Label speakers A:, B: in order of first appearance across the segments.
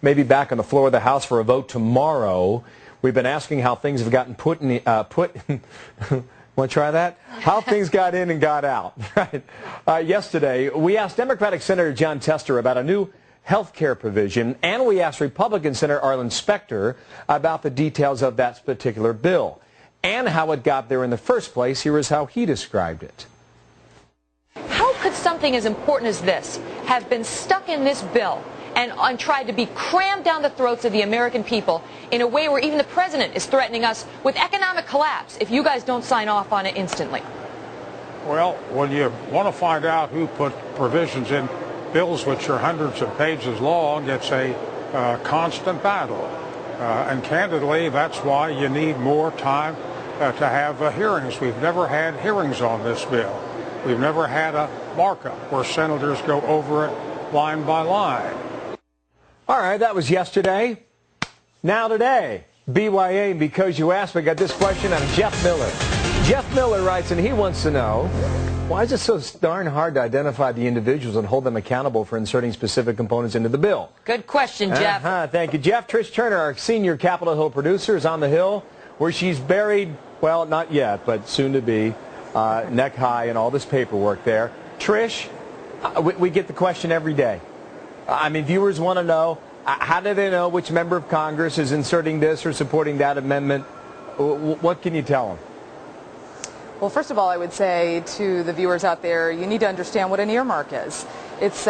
A: maybe back on the floor of the House for a vote tomorrow. We've been asking how things have gotten put in. Want to try that? How things got in and got out. Right. Yesterday, we asked Democratic Senator Jon Tester about a new health care provision, and we asked Republican Senator Arlen Specter about the details of that particular bill and how it got there in the first place. Here is how he described it.
B: How could something as important as this have been stuck in this bill and tried to be crammed down the throats of the American people in a way where even the president is threatening us with economic collapse if you guys don't sign off on it instantly?
C: Well, when you want to find out who put provisions in bills which are hundreds of pages long, it's a constant battle. And candidly, that's why you need more time to have hearings. We've never had hearings on this bill. We've never had a markup where senators go over it line by line.
A: All right, that was yesterday. Now today, BYA, because you asked, we got this question out of Jeff Miller. Jeff Miller writes, and he wants to know, why is it so darn hard to identify the individuals and hold them accountable for inserting specific components into the bill?
B: Good question, Jeff.
A: Thank you, Jeff. Trish Turner, our senior Capitol Hill producer, is on the Hill, where she's buried, well, not yet, but soon to be, neck high and all this paperwork there. Trish, we get the question every day. I mean, viewers want to know, how do they know which member of Congress is inserting this or supporting that amendment? What can you tell them?
D: Well, first of all, I would say to the viewers out there, you need to understand what an earmark is. It's,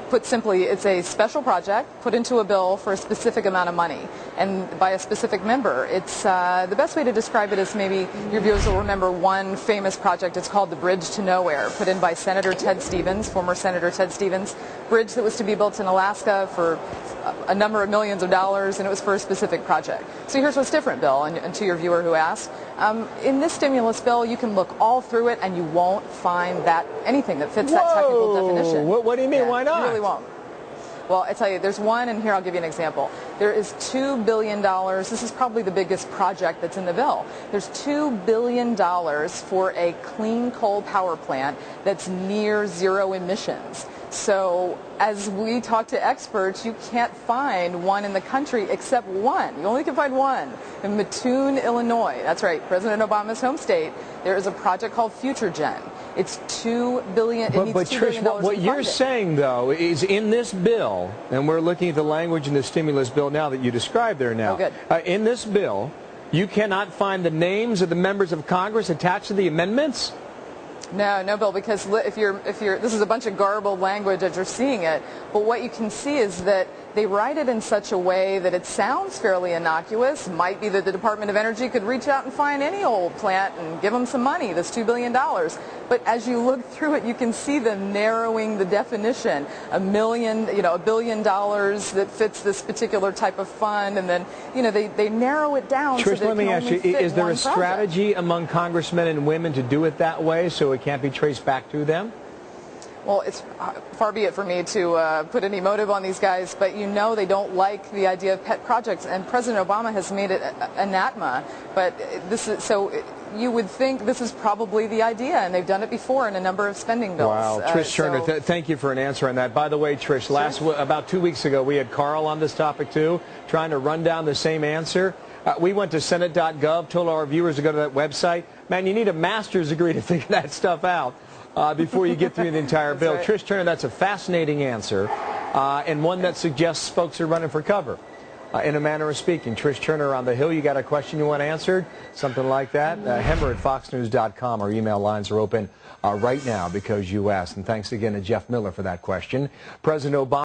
D: put simply, it's a special project put into a bill for a specific amount of money and by a specific member. It's the best way to describe it is maybe your viewers will remember one famous project. It's called the Bridge to Nowhere, put in by Senator Ted Stevens, former Senator Ted Stevens. Bridge that was to be built in Alaska for a number of millions of dollars, and it was for a specific project. So here's what's different, Bill, and to your viewer who asked. In this stimulus bill, you can look all through it, and you won't find anything that fits that technical definition.
A: What do you mean?
D: Yeah,
A: why not?
D: You really won't. Well, I tell you, there's one, and here I'll give you an example. There is $2 billion. This is probably the biggest project that's in the bill. There's $2 billion for a clean coal power plant that's near zero emissions. So as we talk to experts, you can't find one in the country except one. You only can find one in Mattoon, Illinois. That's right, President Obama's home state. There is a project called FutureGen. It's $2 billion.
A: But Trish, what you're saying, though, is in this bill, and we're looking at the language in the stimulus bill now that you described there now.
D: Oh, good.
A: In this bill, you cannot find the names of the members of Congress attached to the amendments?
D: No, Bill, because if you're, this is a bunch of garbled language as you're seeing it, but what you can see is that they write it in such a way that it sounds fairly innocuous. Might be that the Department of Energy could reach out and find any old plant and give them some money, this $2 billion. But as you look through it, you can see them narrowing the definition. $1 billion that fits this particular type of fund, and then, they narrow it down.
A: Trish,
D: so
A: let me ask you, is there a strategy among congressmen and women to do it that way so it can't be traced back to them?
D: Well, it's far be it for me to put any motive on these guys, but they don't like the idea of pet projects, and President Obama has made it anathema. But you would think this is probably the idea, and they've done it before in a number of spending bills.
A: Wow, Trish Turner, thank you for an answer on that. By the way, Trish, about 2 weeks ago, we had Carl on this topic too, trying to run down the same answer. We went to Senate.gov, told our viewers to go to that website. Man, you need a master's degree to figure that stuff out before you get through the entire bill.
D: Right.
A: Trish Turner, that's a fascinating answer, and one that suggests folks are running for cover, in a manner of speaking. Trish Turner on the Hill, you got a question you want answered? Something like that? Hemmer at foxnews.com. Our email lines are open right now because you asked. And thanks again to Jeff Miller for that question. President Obama